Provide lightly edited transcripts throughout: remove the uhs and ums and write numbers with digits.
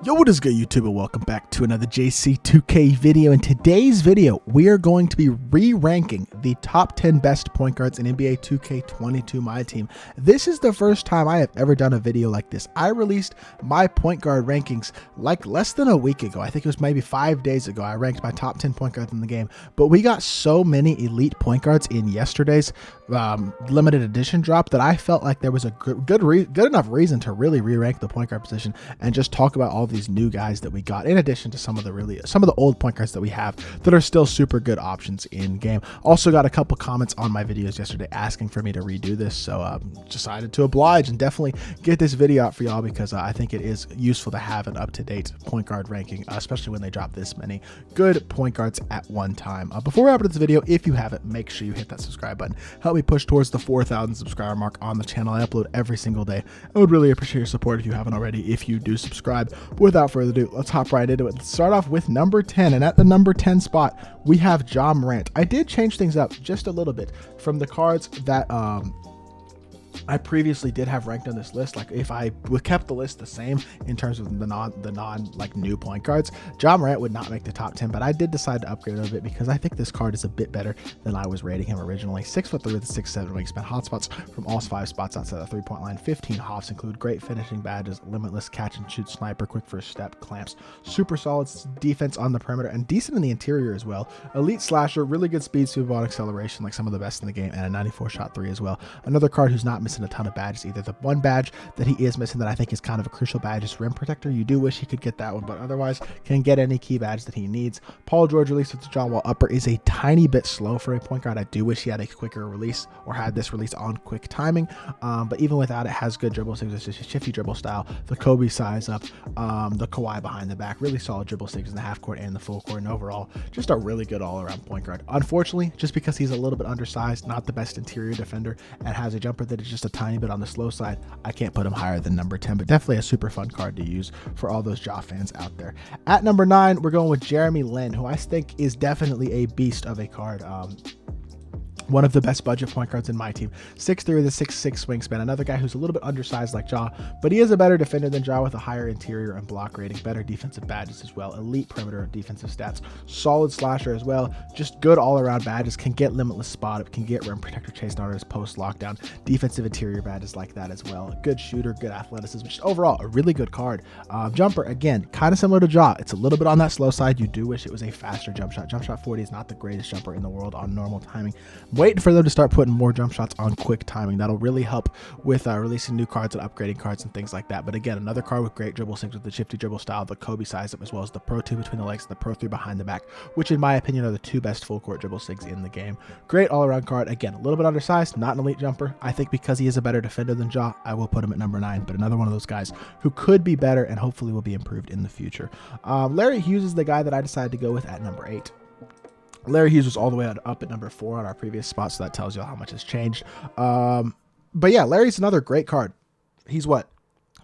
Yo, what is good, YouTube, and welcome back to another JC2K video. In today's video, we are going to be re-ranking the top 10 best point guards in NBA 2K22 MyTEAM. This is the first time I have ever done a video like this. I released my point guard rankings like less than a week ago. I think it was maybe 5 days ago. I ranked my top 10 point guards in the game, but we got so many elite point guards in yesterday's limited edition drop that I felt like there was a good enough reason to really re-rank the point guard position and just talk about all these new guys that we got, in addition to some of the old point guards that we have that are still super good options in game. Also got a couple comments on my videos yesterday asking for me to redo this, so decided to oblige and definitely get this video out for y'all because I think it is useful to have an up-to-date point guard ranking, especially when they drop this many good point guards at one time. Before we wrap up this video, if you haven't, make sure you hit that subscribe button. Help me push towards the 4,000 subscriber mark on the channel. I upload every single day. I would really appreciate your support if you haven't already, if you do subscribe. Without further ado, let's hop right into it. Let's start off with number 10, and at the number 10 spot, we have Ja Morant. I did change things up just a little bit from the cards that I previously did have ranked on this list. Like if I kept the list the same in terms of the non like new point guards, Ja Morant would not make the top 10, but I did decide to upgrade a bit because I think this card is a bit better than I was rating him originally. 6'3" with a 6'7" wingspan, hotspots from all 5 spots outside the 3-point line, 15 hops, include great finishing badges, limitless catch and shoot sniper, quick first step, clamps, super solid defense on the perimeter, and decent in the interior as well. Elite slasher, really good speed, super ball acceleration, like some of the best in the game, and a 94 shot 3 as well. Another card who's not missing a ton of badges either. The one badge that he is missing that I think is kind of a crucial badge is rim protector. You do wish he could get that one, but otherwise can get any key badge that he needs. Paul George release with the John Wall upper is a tiny bit slow for a point guard. I do wish he had a quicker release or had this release on quick timing, but even without it, has good dribble sigs. It's just a shifty dribble style. The Kobe size up, the Kawhi behind the back, really solid dribble sigs in the half court and the full court, and overall just a really good all-around point guard. Unfortunately, just because he's a little bit undersized, not the best interior defender, and has a jumper that is just a tiny bit on the slow side, I can't put him higher than number 10, but definitely a super fun card to use for all those Ja fans out there. At number 9, we're going with Jeremy Lin, who I think is definitely a beast of a card. One of the best budget point guards in my team. 6'3" with a 6'6" wingspan. Another guy who's a little bit undersized like Ja, but he is a better defender than Ja with a higher interior and block rating, better defensive badges as well, elite perimeter defensive stats, solid slasher as well, just good all-around badges, can get limitless spot up, can get rim protector, chase starters, post lockdown, defensive interior badges like that as well. Good shooter, good athleticism, just overall a really good card. Jumper, again, kind of similar to Ja. It's a little bit on that slow side. You do wish it was a faster jump shot. Jump shot 40 is not the greatest jumper in the world on normal timing. Waiting for them to start putting more jump shots on quick timing. That'll really help with releasing new cards and upgrading cards and things like that. But again, another card with great dribble sigs with the shifty dribble style, the Kobe size up, as well as the Pro 2 between the legs and the Pro 3 behind the back, which in my opinion are the 2 best full court dribble sigs in the game. Great all-around card. Again, a little bit undersized, not an elite jumper. I think because he is a better defender than Ja, I will put him at number 9, but another one of those guys who could be better and hopefully will be improved in the future. Larry Hughes is the guy that I decided to go with at number 8. Larry Hughes was all the way up at number 4 on our previous spot, so that tells you how much has changed. But yeah, Larry's another great card. He's what?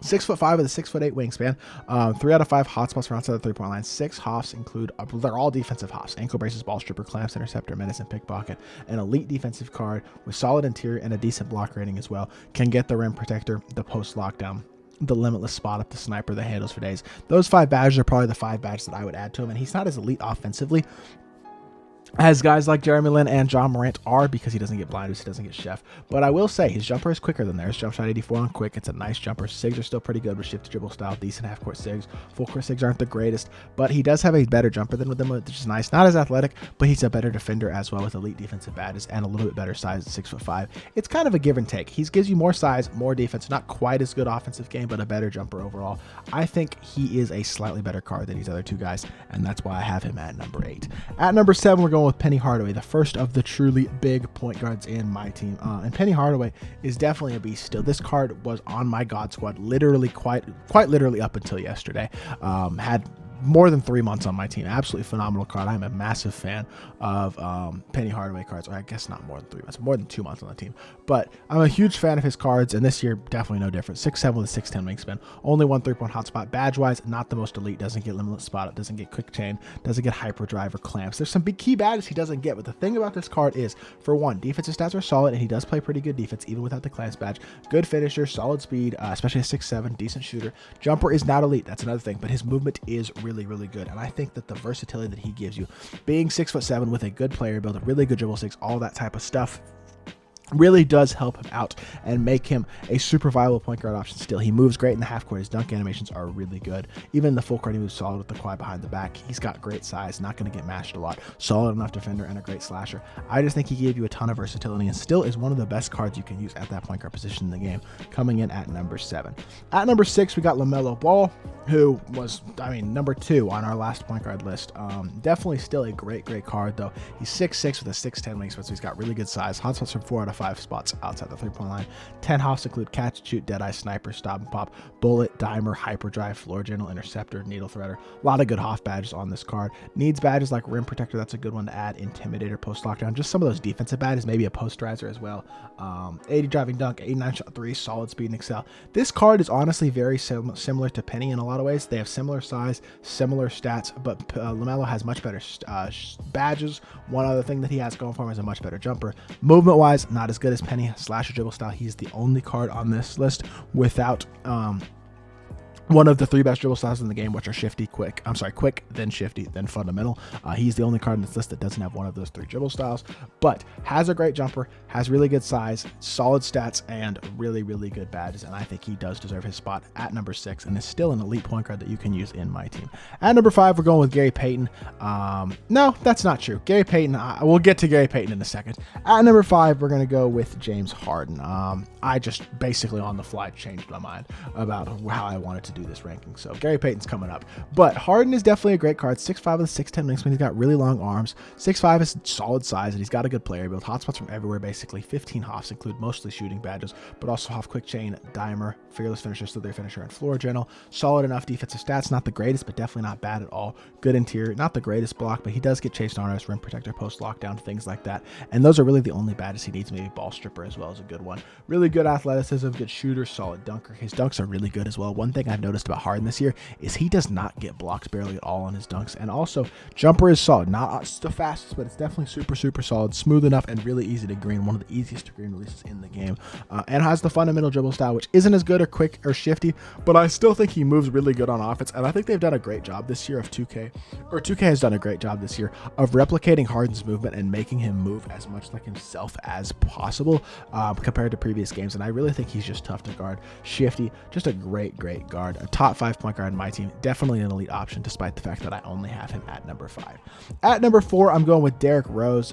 6'5" with a 6'8" wingspan, 3 out of 5 hotspots from outside the 3-point line, 6 hops include, they're all defensive hops, ankle braces, ball stripper, clamps, interceptor, menace, and pickpocket. An elite defensive card with solid interior and a decent block rating as well. Can get the rim protector, the post lockdown, the limitless spot up, the sniper, the handles for days. Those 5 badges are probably the 5 badges that I would add to him, and he's not as elite offensively as guys like Jeremy Lin and Ja Morant are, because he doesn't get blinders, he doesn't get chef. But I will say his jumper is quicker than theirs. Jump shot 84 on quick. It's a nice jumper. Sigs are still pretty good with shift dribble style, decent half court sigs. Full court sigs aren't the greatest, but he does have a better jumper than with them, which is nice. Not as athletic, but he's a better defender as well with elite defensive badges and a little bit better size at 6'5". It's kind of a give and take. He gives you more size, more defense, not quite as good offensive game, but a better jumper overall. I think he is a slightly better card than these other 2 guys, and that's why I have him at number 8. At number 7, we're going with Penny Hardaway, the first of the truly big point guards in my team. And Penny Hardaway is definitely a beast still. This card was on my God squad literally quite literally up until yesterday. Had more than 3 months on my team. Absolutely phenomenal card. I'm a massive fan of Penny Hardaway cards, or I guess not more than 3 months, more than 2 months on the team. But I'm a huge fan of his cards, and this year definitely no different. 6'7" with a 6'10" wingspan, only one 3-point hotspot. Badge-wise, not the most elite. Doesn't get limitless spot up, doesn't get quick chain, doesn't get hyperdrive or clamps. There's some big key badges he doesn't get, but the thing about this card is, for one, defensive stats are solid, and he does play pretty good defense even without the clamps badge. Good finisher, solid speed, especially a 6'7", decent shooter. Jumper is not elite, that's another thing, but his movement is really, really good. And I think that the versatility that he gives you, being 6'7" with a good player build, a really good dribble six, all that type of stuff, really does help him out and make him a super viable point guard option still. He moves great in the half court. His dunk animations are really good. Even in the full court, he moves solid with the quad behind the back. He's got great size, not going to get mashed a lot. Solid enough defender and a great slasher. I just think he gave you a ton of versatility and still is one of the best cards you can use at that point guard position in the game, coming in at number 7. At number 6, we got LaMelo Ball, who was, number 2 on our last point guard list. Definitely still a great card, though. He's 6'6" with a 6'10" wingspan, so he's got really good size. Hotspots from 4 out of 5 spots outside the 3-point line. 10 hops include catch and shoot, deadeye, sniper, stop and pop, bullet, dimer, hyperdrive, floor general, interceptor, needle threader. A lot of good Hoff badges on this card. Needs badges like rim protector, that's a good one to add. Intimidator, post lockdown, just some of those defensive badges, maybe a posterizer as well. 80 driving dunk, 89 shot 3, solid speed and excel. This card is honestly very similar to Penny in a lot of ways. They have similar size, similar stats, but LaMelo has much better badges. One other thing that he has going for him is a much better jumper. Movement wise, not as good as Penny. Slasher dribble style, he's the only card on this list without one of the 3 best dribble styles in the game, which are quick, then shifty, then fundamental. He's the only card on this list that doesn't have one of those 3 dribble styles, but has a great jumper, has really good size, solid stats, and really good badges. And I think he does deserve his spot at number 6 and is still an elite point guard that you can use in my team. At number 5, we're going with Gary Payton. No, that's not true. Gary Payton, we'll get to Gary Payton in a second. At number 5, we're going to go with James Harden. I just basically on the fly changed my mind about how I wanted to do this ranking, so Gary Payton's coming up. But Harden is definitely a great card. 6'5" with a 6'10" wingspan. He's got really long arms. 6'5" is solid size, and he's got a good player build. Hotspots from everywhere, basically. 15 Hoffs include mostly shooting badges, but also Hoff quick chain, dimer, fearless finisher, slither finisher, and floor general. Solid enough defensive stats, not the greatest, but definitely not bad at all. Good interior, not the greatest block, but he does get chased on us, rim protector, post lockdown, things like that. And those are really the only badges he needs. Maybe ball stripper as well is a good one. Really good athleticism, good shooter, solid dunker. His dunks are really good as well. One thing I've noticed about Harden this year is he does not get blocked barely at all on his dunks, and also jumper is solid, not the fastest, but it's definitely super solid, smooth enough, and really easy to green. One of the easiest to green releases in the game, and has the fundamental dribble style, which isn't as good or quick or shifty, but I still think he moves really good on offense. And I think they've done a great job this year of 2K has done a great job this year of replicating Harden's movement and making him move as much like himself as possible compared to previous games. And I really think he's just tough to guard, shifty, just a great guard, a top 5 point guard in my team, definitely an elite option despite the fact that I only have him at number 5. At number 4, I'm going with Derrick Rose.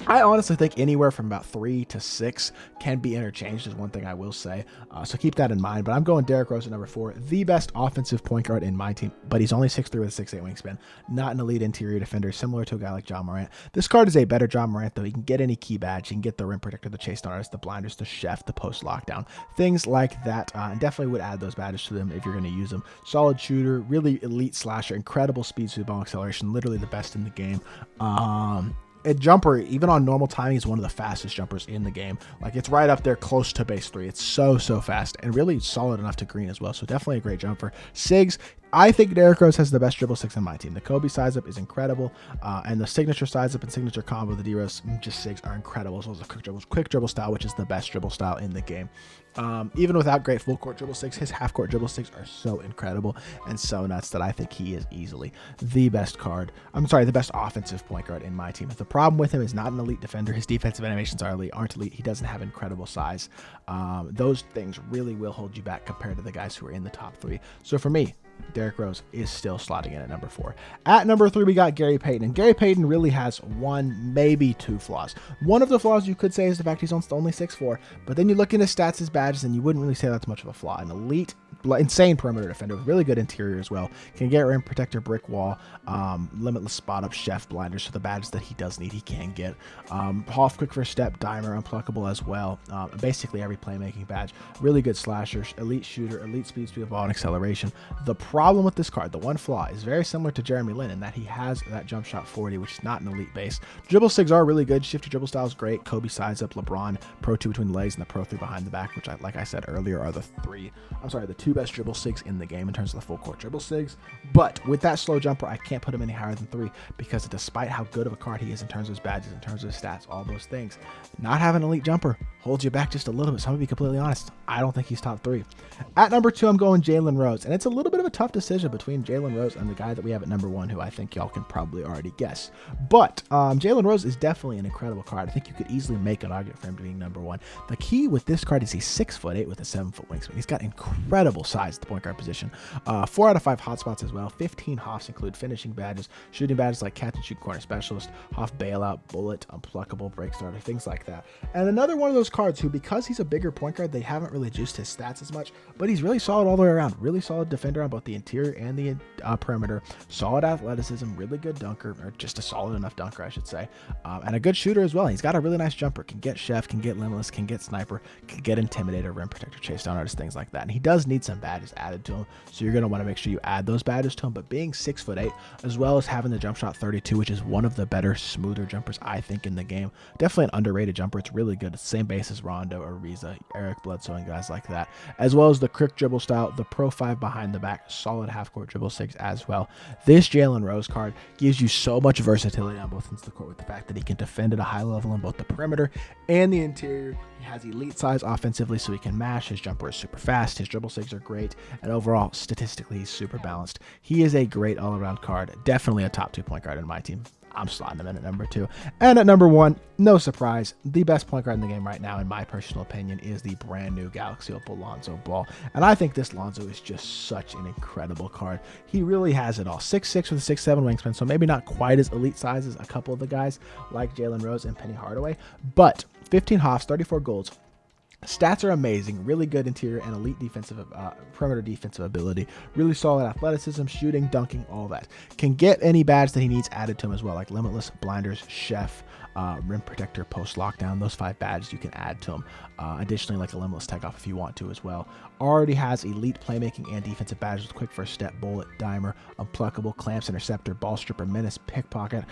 I honestly think anywhere from about 3 to 6 can be interchanged is one thing I will say. So keep that in mind. But I'm going Derrick Rose at number 4, the best offensive point guard in my team. But he's only 6'3" with a 6'8" wingspan. Not an elite interior defender, similar to a guy like John Morant. This card is a better John Morant, though. He can get any key badge. He can get the rim protector, the chase artist, the blinders, the chef, the post lockdown, things like that. And definitely would add those badges to them if you're going to use them. Solid shooter, really elite slasher, incredible speed, through ball acceleration, literally the best in the game. A jumper, even on normal timing, is one of the fastest jumpers in the game. Like, it's right up there close to base 3. It's so fast and really solid enough to green as well. So definitely a great jumper. Sigs, I think Derrick Rose has the best dribble 6 in my team. The Kobe size up is incredible, and the signature size up and signature combo, the D-Rose just Sigs, are incredible, as well as the quick dribble style, which is the best dribble style in the game. Even without great full court dribble 6, his half court dribble 6 are so incredible and so nuts that I think he is easily the best the best offensive point guard in my team. The problem with him is not an elite defender. His defensive animations aren't elite. He doesn't have incredible size. Those things really will hold you back compared to the guys who are in the top 3. So for me, Derrick Rose is still slotting in at number 4. At number 3, we got Gary Payton. And Gary Payton really has 1, maybe 2 flaws. One of the flaws you could say is the fact he's only 6'4", but then you look at his stats, his badges, and you wouldn't really say that's much of a flaw. An elite insane perimeter defender with really good interior as well. Can get rim protector, brick wall, limitless spot up, chef, blinders. So the badges that he does need, he can get. Hoff, quick first step, dimer, unpluckable as well. Basically every playmaking badge. Really good slasher, elite shooter, elite speed of ball, and acceleration. The problem with this card, the one flaw, is very similar to Jeremy Lin in that he has that jump shot 40, which is not an elite base. Dribble sigs are really good. Shifty dribble style is great. Kobe sides up, LeBron, Pro 2 between the legs, and the Pro 3 behind the back, which, like I said earlier, are the two best dribble sigs in the game in terms of the full court dribble sigs. But with that slow jumper, I can't put him any higher than 3 because despite how good of a card he is in terms of his badges, in terms of his stats, all those things, not having an elite jumper holds you back just a little bit. So I'm going to be completely honest. I don't think he's top 3. At number 2, I'm going Jalen Rose. And it's a little bit of a tough decision between Jalen Rose and the guy that we have at number 1, who I think y'all can probably already guess. But Jalen Rose is definitely an incredible card. I think you could easily make an argument for him being number 1. The key with this card is he's 6'8" with a 7-foot wingspan. He's got incredible size at the point guard position. 4 out of 5 hotspots as well. 15 Hoffs include finishing badges, shooting badges like catch and shoot corner specialist, Hoff bailout, bullet, unpluckable, break starter, things like that. And another one of those cards who, because he's a bigger point guard, they haven't really juiced his stats as much, but he's really solid all the way around. Really solid defender on both the interior and the perimeter. Solid athleticism, really good dunker, or just a solid enough dunker, I should say. And a good shooter as well. He's got a really nice jumper. Can get chef, can get limitless, can get sniper, can get intimidator, rim protector, chase down artist, things like that. And he does need some badges added to him, so you're going to want to make sure you add those badges to him. But being 6'8", as well as having the jump shot 32, which is one of the better, smoother jumpers I think in the game. Definitely an underrated jumper. It's really good. It's the same base as Rondo, Ariza, Eric Bledsoe, and guys like that, as well as the quick dribble style, the Pro 5 behind the back, solid half-court dribble 6 as well. This Jalen Rose card gives you so much versatility on both ends of the court with the fact that he can defend at a high level on both the perimeter and the interior. He has elite size offensively, so he can mash. His jumper is super fast. His dribble sigs are great. And overall, statistically, he's super balanced. He is a great all-around card. Definitely a top 2 point guard in my team. I'm slotting him in at number 2. And at number 1, no surprise, the best point guard in the game right now, in my personal opinion, is the brand new Galaxy Opal Lonzo Ball. And I think this Lonzo is just such an incredible card. He really has it all. 6'6" with a 6'7" wingspan, so maybe not quite as elite size as a couple of the guys like Jalen Rose and Penny Hardaway, but 15 Hoffs, 34 golds. Stats are amazing, really good interior and elite defensive, perimeter defensive ability, really solid athleticism, shooting, dunking, all that. Can get any badge that he needs added to him as well, like limitless, blinders, chef, rim protector, post lockdown. Those 5 badges you can add to him. Additionally, like a limitless tech off if you want to as well. Already has elite playmaking and defensive badges with quick first step, bullet, dimer, unpluckable, clamps, interceptor, ball stripper, menace, pickpocket.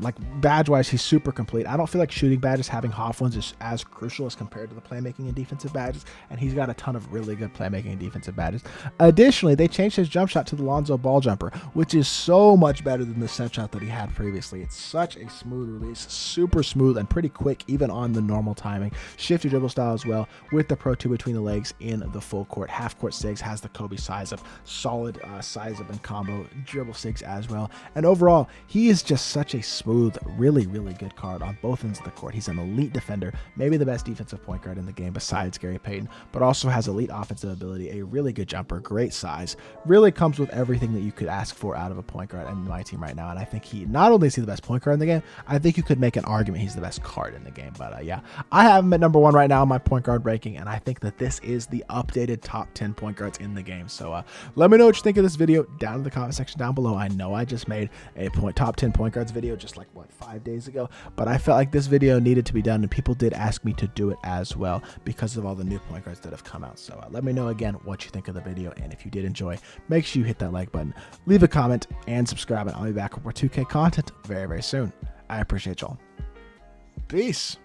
Like badge wise, he's super complete. I don't feel like shooting badges, having Hoff ones, is as crucial as compared to the playmaking and defensive badges, and he's got a ton of really good playmaking and defensive badges. Additionally, they changed his jump shot to the Lonzo Ball jumper, which is so much better than the set shot that he had previously. It's such a smooth release, super smooth and pretty quick even on the normal timing. Shifty dribble style as well, with the Pro 2 between the legs in the full court. Half court sigs, has the Kobe size up, solid size up and combo dribble sigs as well. And overall, he is just such a smooth, really good card on both ends of the court. He's an elite defender, maybe the best defensive point guard in the game besides Gary Payton, but also has elite offensive ability, a really good jumper, great size, really comes with everything that you could ask for out of a point guard in my team right now. And I think he not only is he the best point guard in the game, I think you could make an argument he's the best card in the game. But yeah, I have him at number 1 right now in my point guard ranking, and I think that this is the updated top 10 point guards in the game. So let me know what you think of this video down in the comment section down below. I know I just made a top 10 point guards video just like 5 days ago, but I felt like this video needed to be done, and people did ask me to do it as well because of all the new point guards that have come out. So let me know again what you think of the video, and if you did enjoy, make sure you hit that like button, leave a comment, and subscribe, and I'll be back with more 2K content very soon. I appreciate y'all. Peace.